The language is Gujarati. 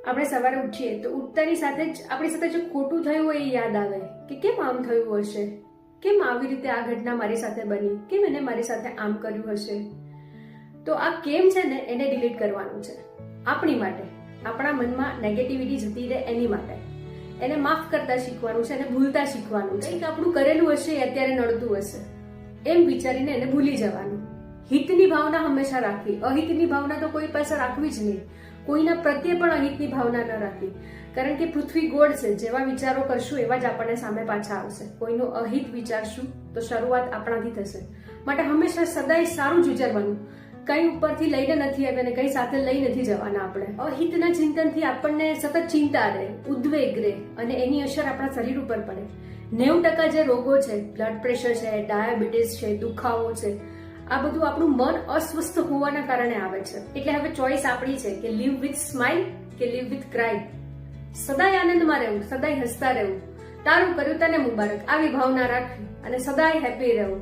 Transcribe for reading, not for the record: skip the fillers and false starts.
આપણે સવારે ઉઠીએ તો ઉઠતાની સાથે જ આપણી સાથે જો ખોટું થયું હોય એ યાદ આવે કે કેમ આમ થયું હશે, કેમ આવી રીતે આ ઘટના મારી સાથે બની, કેમ એને મારી સાથે આમ કર્યું હશે. તો આ કેમ છે ને એને ડિલીટ કરવાનું છે આપણી માટે. આપણા મનમાં નેગેટિવિટી જતી રહે એની માટે. એને માફ કરતા શીખવાનું છે, એને ભૂલતા શીખવાનું છે. કંઈક આપણું કરેલું હશે એ અત્યારે નડતું હશે એમ વિચારીને એને ભૂલી જવાનું. હિતની ભાવના હંમેશા રાખવી, અહિતની ભાવના તો કોઈ પાસે રાખવી જ નહીં. કોઈના પ્રત્યે પણ અહિતની ભાવના ન રાખવી, કારણ કે પૃથ્વી ગોળ છે. જેવા વિચારો કરશું એવા જ આપણને સામે પાછા આવશે. કોઈનું અહિત વિચારશું તો શરૂઆત આપણાથી થશે. માટે હંમેશા સદાય સારું જ વિચારવાનું. કઈ ઉપરથી લઈને નથી આવ્યા અને કઈ સાથે લઈ નથી જવાના. આપણે અહિતના ચિંતનથી આપણને સતત ચિંતા રહે, ઉદ્વેગ રહે અને એની અસર આપણા શરીર ઉપર પડે. 90% જે રોગો છે, બ્લડ પ્રેશર છે, ડાયાબિટીસ છે, દુખાવો છે, આ બધું આપણું મન અસ્વસ્થ હોવાના કારણે આવે છે. એટલે હવે ચોઈસ આપણી છે કે લીવ વિથ સ્માઇલ કે લીવ વિથ ક્રાઇ. સદાય આનંદમાં રહેવું, સદાય હસતા રહેવું. તારું કર્યું તને મુબારક, આવી ભાવના રાખવી અને સદાય હેપી રહેવું.